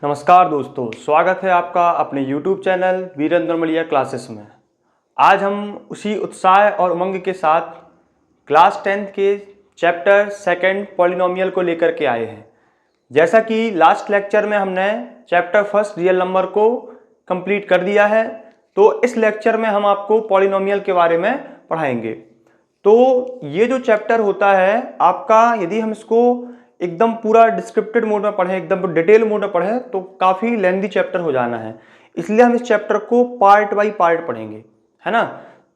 नमस्कार दोस्तों, स्वागत है आपका अपने YouTube चैनल वीरेंद्र मलिया क्लासेस में। आज हम उसी उत्साह और उमंग के साथ क्लास 10th के चैप्टर सेकंड पॉलिनोमियल को लेकर के आए हैं। जैसा कि लास्ट लेक्चर में हमने चैप्टर फर्स्ट रियल नंबर को कंप्लीट कर दिया है, तो इस लेक्चर में हम आपको पॉलिनोमियल के बारे में पढ़ाएंगे। तो ये जो चैप्टर होता है आपका, यदि हम इसको एकदम पूरा डिस्क्रिप्टेड मोड में पढ़ें, एकदम डिटेल मोड में पढ़ें, तो काफ़ी लेंथी चैप्टर हो जाना है। इसलिए हम इस चैप्टर को पार्ट बाय पार्ट पढ़ेंगे, है ना।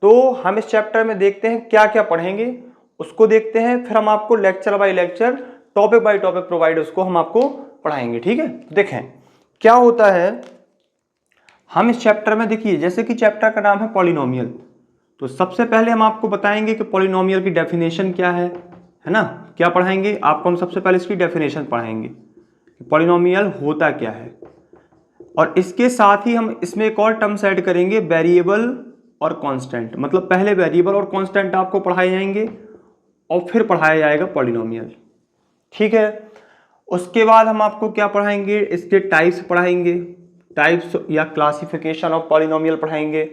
तो हम इस चैप्टर में देखते हैं क्या क्या पढ़ेंगे, उसको देखते हैं, फिर हम आपको lecture by lecture, topic by topic provide उसको हम आपको पढ़ाएंगे। ठीक है, देखें क्या होता है हम इस चैप्टर में। देखिए, जैसे कि चैप्टर का नाम है पॉलिनोमियल, तो सबसे पहले हम आपको बताएंगे कि पॉलिनोमियल की डेफिनेशन क्या है ना। क्या पढ़ाएंगे आपको, हम सबसे पहले इसकी डेफिनेशन पढ़ाएंगे कि पॉलिनोमियल होता क्या है, और इसके साथ ही हम इसमें एक और टर्म्स ऐड करेंगे, वेरिएबल और कांस्टेंट। मतलब पहले वेरिएबल और कांस्टेंट आपको पढ़ाए जाएंगे और फिर पढ़ाया जाएगा पॉलिनोमियल। ठीक है, उसके बाद हम आपको क्या पढ़ाएंगे, इसके टाइप्स पढ़ाएंगे, टाइप्स या क्लासिफिकेशन ऑफ पॉलिनोमियल पढ़ाएंगे।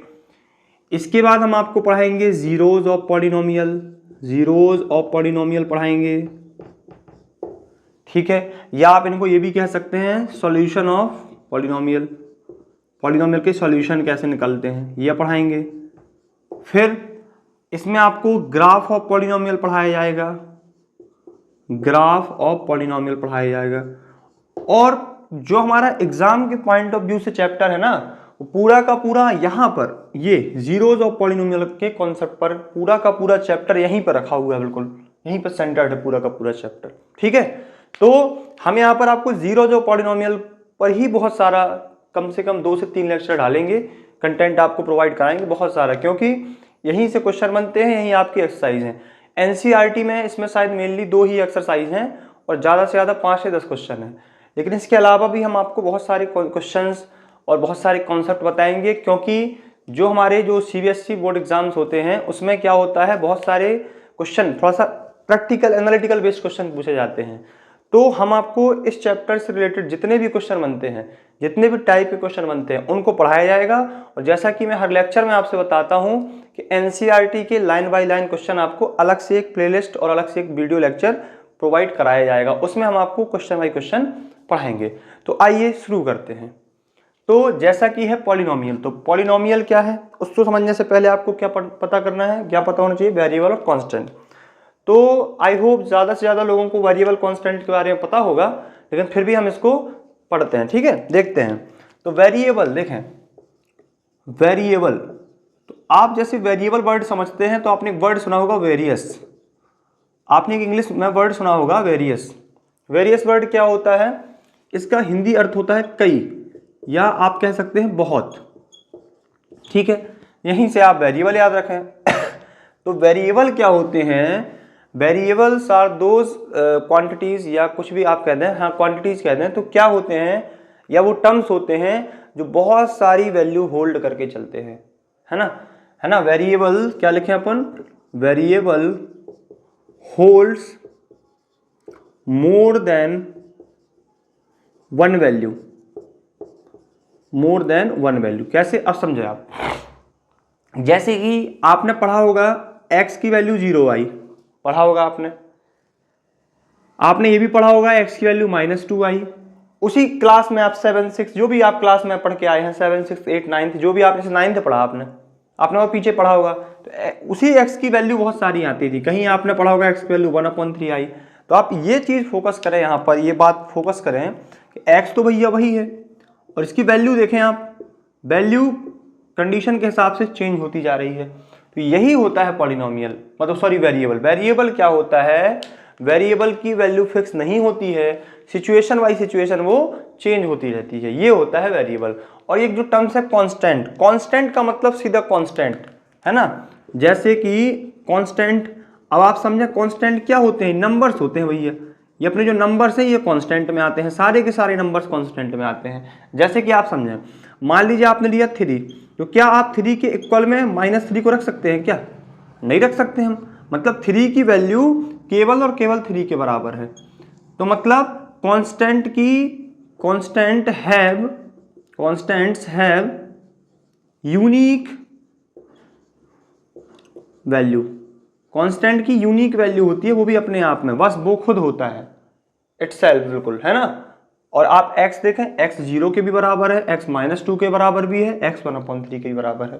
इसके बाद हम आपको पढ़ाएंगे zeros of polynomial, zeros of polynomial पढ़ाएंगे। ठीक है, या आप इनको ये भी कह सकते हैं सॉल्यूशन ऑफ पॉलिनोमियल, पॉलिनोमियल के सॉल्यूशन कैसे निकलते हैं ये पढ़ाएंगे। फिर इसमें आपको ग्राफ ऑफ पॉलिनोमियल पढ़ाया जाएगा, ग्राफ ऑफ पॉलिनोमियल पढ़ाया जाएगा। और जो हमारा एग्जाम के पॉइंट ऑफ व्यू से चैप्टर है ना, पूरा का पूरा यहाँ पर ये जीरोज ऑफ पॉलिनोमियल के कॉन्सेप्ट पर पूरा का पूरा चैप्टर यहीं पर रखा हुआ है, बिल्कुल यहीं पर सेंटर्ड है पूरा का पूरा चैप्टर। ठीक है, तो हम यहाँ पर आपको जीरोज ऑफ पॉलिनोमियल पर ही बहुत सारा, कम से कम 2 से 3 लेक्चर डालेंगे, कंटेंट आपको प्रोवाइड कराएंगे बहुत सारा, क्योंकि यहीं से क्वेश्चन बनते हैं, यहीं आपकी एक्सरसाइज है। एनसीईआरटी में इसमें शायद मेनली 2 ही एक्सरसाइज हैं और ज़्यादा से ज़्यादा 5 से 10 क्वेश्चन हैं, लेकिन इसके अलावा भी हम आपको बहुत सारे क्वेश्चंस और बहुत सारे कॉन्सेप्ट बताएंगे, क्योंकि जो हमारे जो सीबीएसई बोर्ड एग्जाम्स होते हैं उसमें क्या होता है, बहुत सारे क्वेश्चन थोड़ा सा प्रैक्टिकल एनालिटिकल बेस्ड क्वेश्चन पूछे जाते हैं। तो हम आपको इस चैप्टर से रिलेटेड जितने भी क्वेश्चन बनते हैं, जितने भी टाइप के क्वेश्चन बनते हैं, उनको पढ़ाया जाएगा। और जैसा कि मैं हर लेक्चर में आपसे बताता हूं कि एनसीईआरटी के लाइन बाय लाइन क्वेश्चन आपको अलग से एक प्लेलिस्ट और अलग से एक वीडियो लेक्चर प्रोवाइड कराया जाएगा, उसमें हम आपको क्वेश्चन बाय क्वेश्चन पढ़ाएंगे। तो आइए शुरू करते हैं। तो जैसा कि है पॉलिनोमियल, तो पॉलिनोमियल क्या है उसको समझने से पहले आपको क्या पता करना है, क्या पता होना चाहिए, वेरिएबल और कांस्टेंट। तो आई होप ज़्यादा से ज़्यादा लोगों को वेरिएबल कांस्टेंट के बारे में पता होगा, लेकिन फिर भी हम इसको पढ़ते हैं। ठीक है, देखते हैं। तो वेरिएबल देखें, वेरिएबल, तो आप जैसे वेरिएबल वर्ड समझते हैं तो आपने एक वर्ड सुना होगा वेरियस, आपने एक इंग्लिश में वर्ड सुना होगा वेरियस। वेरियस वर्ड क्या होता है, इसका हिंदी अर्थ होता है कई, या आप कह सकते हैं बहुत। ठीक है, यहीं से आप वेरिएबल याद रखें। तो वेरिएबल क्या होते हैं, वेरिएबल्स आर दोज क्वांटिटीज, या कुछ भी आप कहते हैं, हाँ क्वांटिटीज कहते हैं। तो क्या होते हैं, या वो टर्म्स होते हैं जो बहुत सारी वैल्यू होल्ड करके चलते हैं, है ना। वेरिएबल क्या लिखें अपन, variable holds more than one value, more than one value. कैसे, अब समझे आप। जैसे कि आपने पढ़ा होगा x की वैल्यू 0 आई, पढ़ा होगा आपने ये भी पढ़ा होगा x की वैल्यू -2 आई। उसी क्लास में आप 7, 6 जो भी आप क्लास में पढ़ के आए हैं, 7, 6, 8, 9, जो भी आपने 9th पढ़ा, आपने वो पीछे पढ़ा होगा। तो उसी x की वैल्यू बहुत सारी आती थी, कहीं आपने पढ़ा होगा x की वैल्यू 1/3 आई। तो आप ये चीज़ फोकस करें, यहाँ पर ये बात फोकस करें कि x तो भैया वही है, और इसकी वैल्यू देखें आप, वैल्यू कंडीशन के हिसाब से चेंज होती जा रही है। तो यही होता है पॉलिनोमियल, मतलब सॉरी वेरिएबल। वेरिएबल क्या होता है, वेरिएबल की वैल्यू फिक्स नहीं होती है, सिचुएशन बाय सिचुएशन वो चेंज होती रहती है, ये होता है वेरिएबल। और एक जो टर्म्स है कांस्टेंट, कांस्टेंट का मतलब सीधा कांस्टेंट, है ना। जैसे कि कांस्टेंट, अब आप समझे कांस्टेंट क्या होते हैं, नंबर्स होते हैं भैया। ये अपने जो नंबर्स हैं ये कांस्टेंट में आते हैं, सारे के सारे नंबर्स कांस्टेंट में आते हैं। जैसे कि आप समझें, मान लीजिए आपने लिया 3, तो क्या आप 3 के इक्वल में -3 को रख सकते हैं क्या, नहीं रख सकते हम। मतलब 3 की वैल्यू केवल और केवल 3 के बराबर है। तो मतलब कांस्टेंट की constants have unique value. Constant की यूनिक वैल्यू होती है, वो भी अपने आप में, बस वो खुद होता है इटसेल्फ, बिल्कुल, है ना। और आप x देखें, x 0 के भी बराबर है, x -2 के बराबर भी है, x 1/3 के भी बराबर है,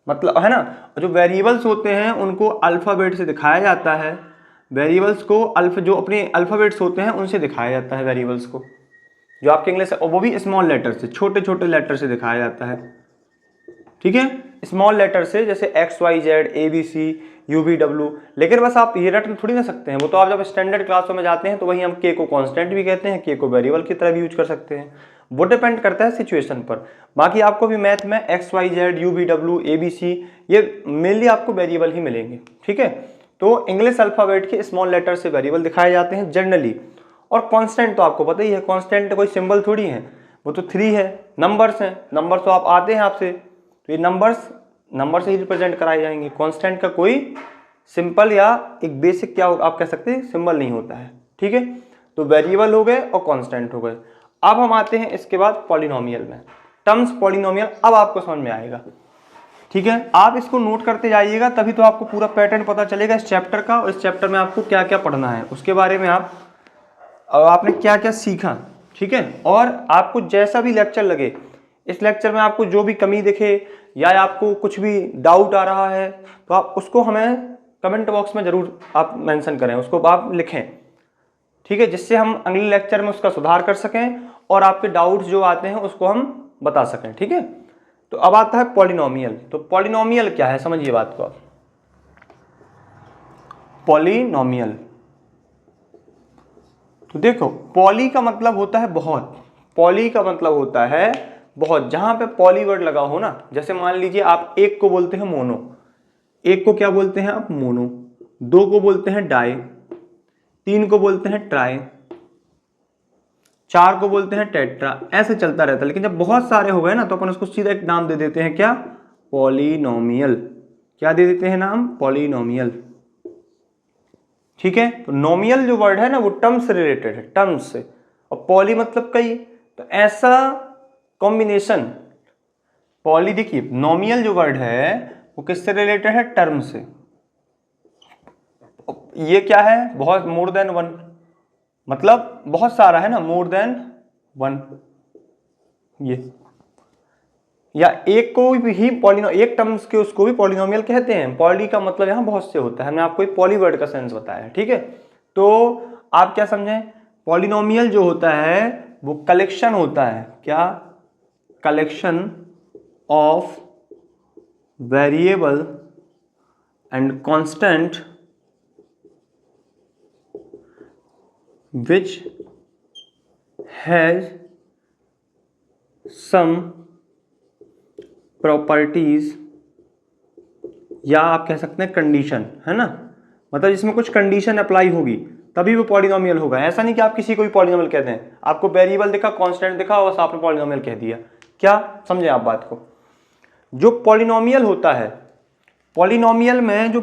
मतलब, है ना। जो वेरिएबल्स होते हैं उनको अल्फ़ाबेट से दिखाया जाता है, वेरिएबल्स को जो अपने अल्फ़ाबेट्स होते हैं उनसे दिखाया जाता है वेरिएबल्स को, जो आपके इंग्लिश, और वो भी स्मॉल लेटर से, छोटे छोटे लेटर से दिखाया जाता है, ठीक है, स्मॉल लेटर से, जैसे XYZ ABC UVW। लेकिन बस आप ये रट थोड़ी ना सकते हैं, वो तो आप जब स्टैंडर्ड क्लासों में जाते हैं तो वही हम के को कांस्टेंट भी कहते हैं, के को वेरिएबल की तरह भी यूज कर सकते हैं, वो डिपेंड करता है सिचुएशन पर। बाकी आपको भी मैथ में XYZ UVW ABC ये मेनली आपको वेरिएबल ही मिलेंगे, ठीक है। तो इंग्लिश अल्फ़ाबेट के स्मॉल लेटर से वेरिएबल दिखाए जाते हैं जनरली। और कांस्टेंट तो आपको पता ही है, कांस्टेंट कोई सिंबल थोड़ी है, वो तो 3 है, नंबर्स हैं, नंबर तो आप आते हैं आपसे, तो ये नंबर से ही रिप्रेजेंट कराए जाएंगे। कांस्टेंट का कोई सिंपल या एक बेसिक क्या आप कह सकते हैं सिंबल नहीं होता है, ठीक है। तो वेरिएबल हो गए और कांस्टेंट हो गए। अब हम आते हैं इसके बाद पॉलिनोमियल में, टर्म्स पॉलिनोमियल अब आपको समझ में आएगा, ठीक है। आप इसको नोट करते जाइएगा, तभी तो आपको पूरा पैटर्न पता चलेगा इस चैप्टर का, और इस चैप्टर में आपको क्या क्या पढ़ना है उसके बारे में आपने क्या क्या सीखा, ठीक है। और आपको जैसा भी लेक्चर लगे, इस लेक्चर में आपको जो भी कमी दिखे या आपको कुछ भी डाउट आ रहा है, तो आप उसको हमें कमेंट बॉक्स में ज़रूर आप मेंशन करें, उसको आप लिखें, ठीक है, जिससे हम अगले लेक्चर में उसका सुधार कर सकें और आपके डाउट्स जो आते हैं उसको हम बता सकें, ठीक है। तो अब आता है पॉलिनोमियल। तो पॉलिनोमियल क्या है, समझिए बात को आप। पॉलिनोमियल, तो देखो, पॉली का मतलब होता है बहुत, पॉली का मतलब होता है बहुत, जहां पे पॉली वर्ड लगा हो ना, जैसे मान लीजिए आप एक को बोलते हैं मोनो, एक को क्या बोलते हैं आप, मोनो, दो को बोलते हैं डाई, तीन को बोलते हैं ट्राई, चार को बोलते हैं टेट्रा, ऐसे चलता रहता है। लेकिन जब बहुत सारे हो गए ना तो अपन उसको सीधा एक नाम दे देते हैं, क्या, पॉलिनोमियल। क्या दे देते हैं नाम, पॉलिनोमियल, ठीक है। तो नोमियल जो वर्ड है ना वो टर्म्स से रिलेटेड है, टर्म्स से, और पॉली मतलब कई, तो ऐसा कॉम्बिनेशन, पॉली, देखिए नोमियल जो वर्ड है वो किससे रिलेटेड है, टर्म से। ये क्या है, बहुत, मोर देन वन, मतलब बहुत सारा है ना, मोर देन वन, ये, या एक को भी ही एक टर्म्स के उसको भी पॉलिनोमियल कहते हैं। पॉली का मतलब यहाँ बहुत से होता है, हमने आपको एक पॉली वर्ड का सेंस बताया, ठीक है। तो आप क्या समझें, पॉलिनोमियल जो होता है वो कलेक्शन होता है, क्या, collection of variable and constant which has some properties, या आप कह सकते हैं कंडीशन, है ना, मतलब इसमें कुछ कंडीशन अप्लाई होगी तभी वो पॉलिनोमियल होगा। ऐसा नहीं कि आप किसी को भी पॉलिनोमियल कहते हैं, आपको वेरिएबल दिखा, कांस्टेंट दिखा, बस आपने पॉलिनोमियल कह दिया, क्या समझे आप बात को। जो पॉलिनोमियल होता है, पॉलिनोमियल में जो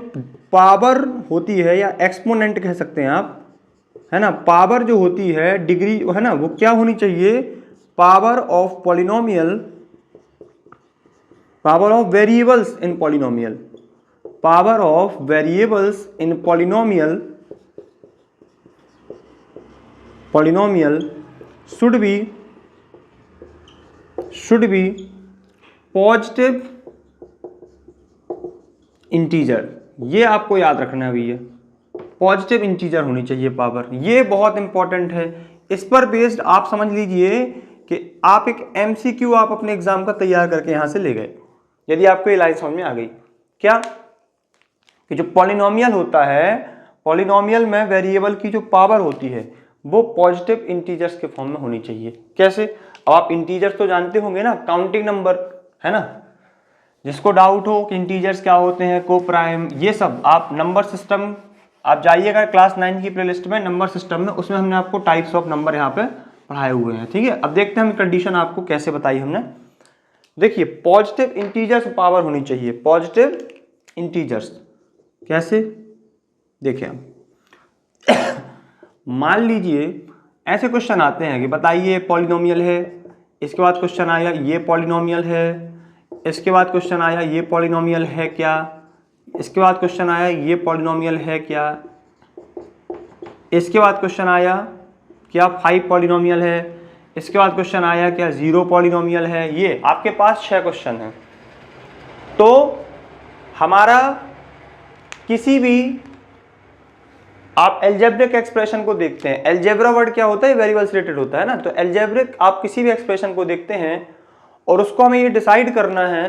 पावर होती है, या एक्सपोनेंट कह सकते हैं आप, है ना, पावर जो होती है, डिग्री, है ना, वो क्या होनी चाहिए, power of polynomial, power of variables in polynomial, power of variables in polynomial should be positive integer. ये आपको याद रखना है भैया, पॉजिटिव इंटीजर होनी चाहिए पावर, ये बहुत इंपॉर्टेंट है। इस पर बेस्ड आप समझ लीजिए कि आप एक MCQ आप अपने एग्जाम का तैयार करके यहां से ले गए, यदि आपको ये लाइन समझ में आ गई, क्या, कि जो पॉलिनोमियल होता है, पॉलिनोमियल में वेरिएबल की जो पावर होती है वो पॉजिटिव इंटीजर्स के फॉर्म में होनी चाहिए। कैसे, अब आप इंटीजर्स तो जानते होंगे ना, काउंटिंग नंबर, है ना, जिसको डाउट हो कि इंटीजर्स क्या होते हैं, को प्राइम, ये सब आप नंबर सिस्टम, आप जाइएगा क्लास 9 की प्लेलिस्ट में नंबर सिस्टम में, उसमें हमने आपको टाइप्स ऑफ नंबर यहाँ पे पढ़ाए हुए हैं, ठीक है। अब देखते हैं हम कंडीशन आपको कैसे बताई हमने। देखिए, पॉजिटिव इंटीजर्स पावर होनी चाहिए, पॉजिटिव इंटीजर्स कैसे, देखिए मान लीजिए ऐसे क्वेश्चन आते हैं कि बताइए पॉलिनोमियल है, इसके बाद क्वेश्चन आया ये पॉलिनोमियल है, इसके बाद क्वेश्चन आया ये पॉलिनोमियल है क्या, इसके बाद क्वेश्चन आया ये पॉलिनोमियल है क्या, इसके बाद क्वेश्चन आया क्या 5 पॉलिनोमियल है, इसके बाद क्वेश्चन आया क्या 0 पॉलिनोमियल है। ये आपके पास 6 क्वेश्चन हैं। तो हमारा किसी भी आप एल्जेब्रिक एक्सप्रेशन को देखते हैं, एल्जेब्रा वर्ड क्या होता है, वेरिएबल्स रिलेटेड होता है ना। तो एल्जेब्रिक आप किसी भी एक्सप्रेशन को देखते हैं और उसको हमें ये डिसाइड करना है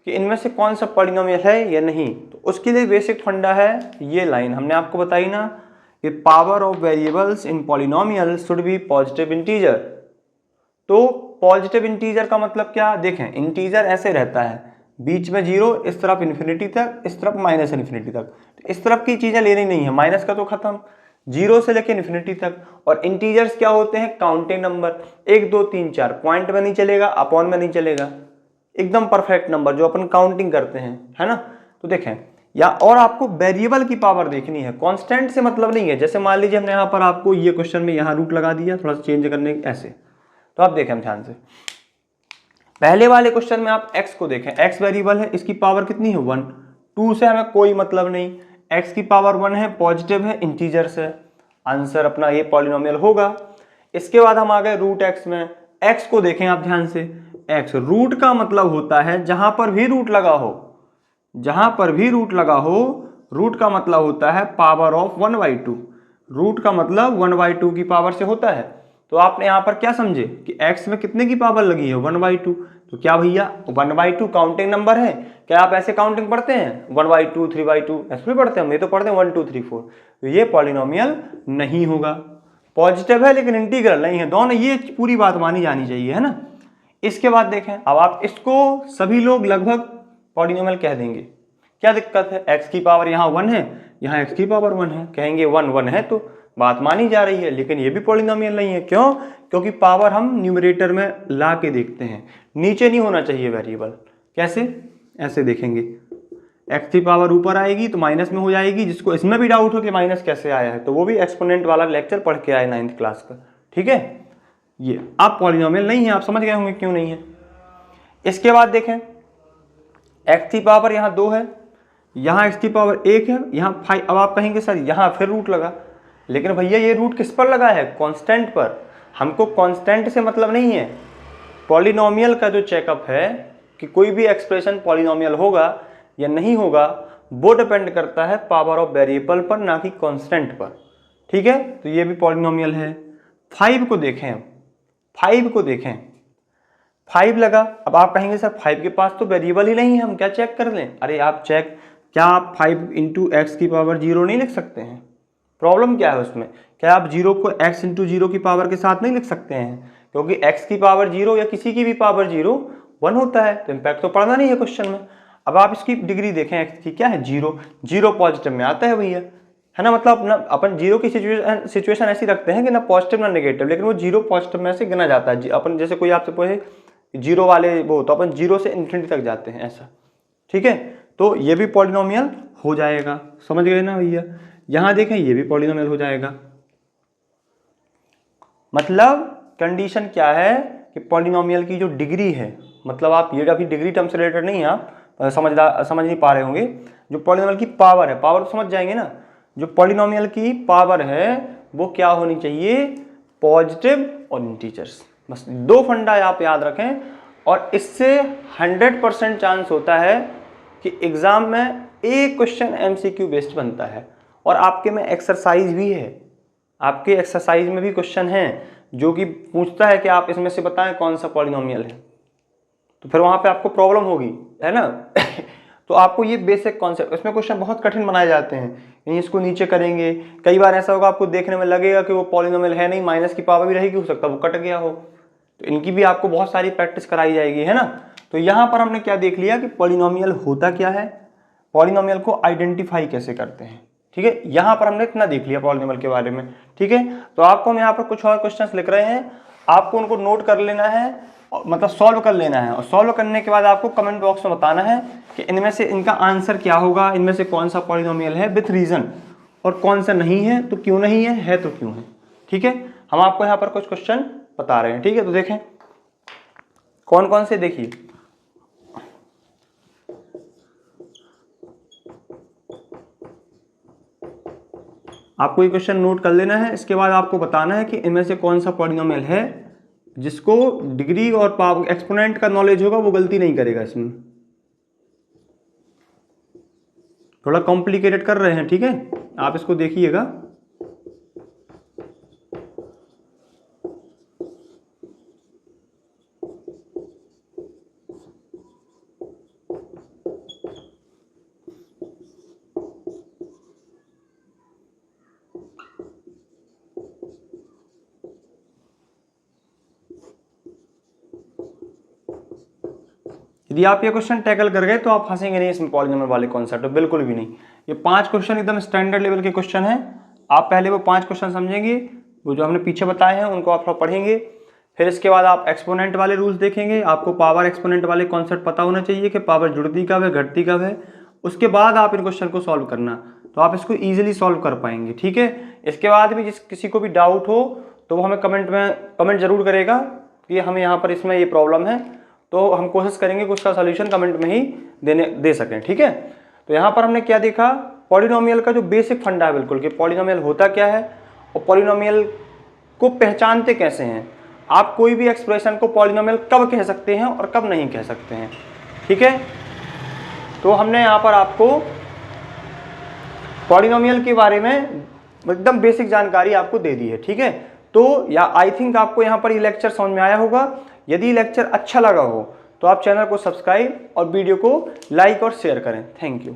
कि इनमें से कौन सा पॉलिनोमियल है या नहीं। तो उसके लिए बेसिक फंडा है ये लाइन हमने आपको बताई ना कि power of variables in polynomial should be positive integer. तो पॉजिटिव इंटीजर का मतलब क्या, देखें इंटीजर ऐसे रहता है बीच में 0, इस तरफ इन्फिनिटी तक, इस तरफ माइनस इन्फिनिटी तक। तो इस तरफ की चीजें लेनी नहीं है, माइनस का तो खत्म, 0 से लेकर इन्फिनिटी तक। और इंटीजर्स क्या होते हैं, काउंटिंग नंबर, 1 2 3 4, पॉइंट में नहीं चलेगा, अपॉन में नहीं चलेगा, एकदम परफेक्ट नंबर जो अपन काउंटिंग करते हैं, है ना। तो देखें या और आपको वेरिएबल की पावर देखनी है, कांस्टेंट से मतलब नहीं है। जैसे मान लीजिए हमने यहाँ पर आपको ये क्वेश्चन में यहाँ रूट लगा दिया, थोड़ा सा चेंज करने ऐसे, तो आप देखें ध्यान से, पहले वाले क्वेश्चन में आप x को देखें, x वेरिएबल है, इसकी पावर कितनी है 1, 2 से हमें कोई मतलब नहीं, x की पावर 1 है, पॉजिटिव है, इंटीजर से, आंसर अपना ये पॉलिनोमियल होगा। इसके बाद हम आ गए रूट x में, x को देखें आप ध्यान से, x रूट का मतलब होता है जहां पर भी रूट लगा हो, जहां पर भी रूट लगा हो, रूट का मतलब होता है पावर ऑफ 1/2, रूट का मतलब 1/2 की पावर से होता है। तो आपने यहां पर क्या समझे कि x में कितने की पावर लगी है 1/2, तो क्या भैया 1/2 काउंटिंग नंबर है। क्या आप ऐसे काउंटिंग पढ़ते हैं 1/2 3/2 ऐसे भी पढ़ते हैं, हम ये तो पढ़ते हैं 1 2 3 4। तो ये पॉलिनोमियल नहीं होगा, पॉजिटिव है लेकिन इंटीग्रल नहीं है, दोनों ये पूरी बात मानी जानी चाहिए, है ना। इसके बाद देखें, अब आप इसको सभी लोग लगभग पॉलिनोमियल कह देंगे, क्या दिक्कत है, x की पावर यहाँ 1 है, यहाँ x की पावर 1 है, कहेंगे 1 1 है तो बात मानी जा रही है। लेकिन ये भी पॉलिनोमियल नहीं है, क्यों, क्योंकि पावर हम न्यूमरेटर में ला के देखते हैं, नीचे नहीं होना चाहिए वेरिएबल। कैसे, ऐसे देखेंगे, x की पावर ऊपर आएगी तो माइनस में हो जाएगी। जिसको इसमें भी डाउट हो कि माइनस कैसे आया है, तो वो भी एक्सपोनेंट वाला लेक्चर पढ़ के आए 9th क्लास का, ठीक है। ये आप पॉलिनोमियल नहीं है, आप समझ गए होंगे क्यों नहीं है। इसके बाद देखें, x की पावर यहाँ 2 है, यहाँ x की पावर 1 है, यहाँ 5। अब आप कहेंगे सर यहाँ फिर रूट लगा, लेकिन भैया ये रूट किस पर लगा है, कांस्टेंट पर। हमको कांस्टेंट से मतलब नहीं है, पॉलिनोमियल का जो चेकअप है कि कोई भी एक्सप्रेशन पॉलिनोमियल होगा या नहीं होगा, वो डिपेंड करता है पावर ऑफ वेरिएबल पर, ना कि कांस्टेंट पर, ठीक है। तो ये भी पॉलिनोमियल है। 5 को देखें, 5 को देखें, 5 लगा। अब आप कहेंगे सर 5 के पास तो वेरिएबल ही नहीं है, हम क्या चेक कर लें। अरे आप चेक, क्या आप 5 × x की पावर 0 नहीं लिख सकते हैं, प्रॉब्लम क्या है उसमें। क्या आप 0 को x × 0 की पावर के साथ नहीं लिख सकते हैं, क्योंकि x की पावर 0 या किसी की भी पावर 0 1 होता है, तो इम्पैक्ट तो पढ़ना नहीं है क्वेश्चन में। अब आप इसकी डिग्री देखें, x की क्या है 0, 0 पॉजिटिव में आता है भैया, है ना। मतलब अपना अपन 0 की सिचुएशन ऐसी रखते हैं कि ना पॉजिटिव ना नेगेटिव, लेकिन वो 0 पॉजिटिव में से गिना जाता है। अपन जैसे कोई आपसे पूछे 0 वाले वो, तो अपन 0 से इन्फिनिटी तक जाते हैं ऐसा, ठीक है। तो ये भी पॉलिनोमियल हो जाएगा, समझ गए ना भैया। यहां देखें, ये भी पॉलिनोमियल हो जाएगा। मतलब कंडीशन क्या है कि पॉलिनोमियल की जो डिग्री है, मतलब आप ये अभी डिग्री टर्म से रिलेटेड नहीं है, आप समझ नहीं पा रहे होंगे। जो पॉलिनोमियल की पावर है, पावर तो समझ जाएंगे ना, जो पॉलिनोमियल की पावर है वो क्या होनी चाहिए, पॉजिटिव और इंटीजर्स। बस 2 फंडा आप याद रखें, और इससे 100% चांस होता है कि एग्जाम में एक क्वेश्चन MCQ बेस्ड बनता है। और आपके में एक्सरसाइज भी है, आपके एक्सरसाइज में भी क्वेश्चन है जो कि पूछता है कि आप इसमें से बताएं कौन सा पॉलिनोमियल है, तो फिर वहां पे आपको प्रॉब्लम होगी, है ना। तो आपको ये बेसिक कॉन्सेप्ट, इसमें क्वेश्चन बहुत कठिन बनाए जाते हैं, इसको नीचे करेंगे, कई बार ऐसा होगा आपको देखने में लगेगा कि वो पॉलिनोमियल है नहीं, माइनस की पावर भी रहेगी, हो सकता है वो कट गया हो, तो इनकी भी आपको बहुत सारी प्रैक्टिस कराई जाएगी, है ना। तो यहाँ पर हमने क्या देख लिया कि पॉलिनोमियल होता क्या है, पॉलिनोमियल को आइडेंटिफाई कैसे करते हैं, ठीक है। यहाँ पर हमने इतना देख लिया पॉलिनोमियल के बारे में, ठीक है। तो आपको हम यहाँ पर कुछ और क्वेश्चंस लिख रहे हैं, आपको उनको नोट कर लेना है, मतलब सॉल्व कर लेना है, और सॉल्व करने के बाद आपको कमेंट बॉक्स में बताना है कि इनमें से इनका आंसर क्या होगा, इनमें से कौन सा पॉलिनोमियल है विथ रीजन, और कौन सा नहीं है तो क्यों नहीं है तो क्यों है, ठीक है। हम आपको यहाँ पर कुछ क्वेश्चन बता रहे हैं, ठीक है। तो देखें कौन कौन से, देखिए आपको ये क्वेश्चन नोट कर लेना है। इसके बाद आपको बताना है कि इनमें से कौन सा पॉलिनोमियल है जिसको डिग्री और पावर एक्सपोनेंट का नॉलेज होगा वो गलती नहीं करेगा। इसमें थोड़ा कॉम्प्लिकेटेड कर रहे हैं, ठीक है, आप इसको देखिएगा। यदि आप ये क्वेश्चन टैकल कर गए तो आप फंसेंगे नहीं इसमें पॉलिनोमियल वाले कॉन्सेप्ट, बिल्कुल भी नहीं। ये 5 क्वेश्चन एकदम स्टैंडर्ड लेवल के क्वेश्चन हैं। आप पहले वो 5 क्वेश्चन समझेंगे, वो जो हमने पीछे बताए हैं उनको आप पढ़ेंगे। फिर इसके बाद आप एक्सपोनेंट वाले रूल्स देखेंगे। आपको पावर एक्सपोनेंट वाले कॉन्सेप्ट पता होना चाहिए कि पावर जुड़ती कब है, घटती कब है। उसके बाद आप इन क्वेश्चन को सॉल्व करना, तो आप इसको ईजिली सॉल्व कर पाएंगे, ठीक है। इसके बाद भी जिस किसी को भी डाउट हो तो वो हमें कमेंट जरूर करेगा कि हमें यहाँ पर इसमें ये प्रॉब्लम है, तो हम कोशिश करेंगे कि उसका सॉल्यूशन कमेंट में ही दे सकें, ठीक है। तो यहाँ पर हमने क्या देखा, पॉलिनोमियल का जो बेसिक फंडा है बिल्कुल कि पॉलिनोमियल होता क्या है और पॉलिनोमियल को पहचानते कैसे हैं। आप कोई भी एक्सप्रेशन को पॉलिनोमियल कब कह सकते हैं और कब नहीं कह सकते हैं, ठीक है। तो हमने यहाँ पर आपको पॉलिनोमियल के बारे में एकदम बेसिक जानकारी आपको दे दी है, ठीक है। तो या आई थिंक आपको यहाँ पर ये लेक्चर समझ में आया होगा। यदि लेक्चर अच्छा लगा हो तो आप चैनल को सब्सक्राइब और वीडियो को लाइक और शेयर करें। Thank you.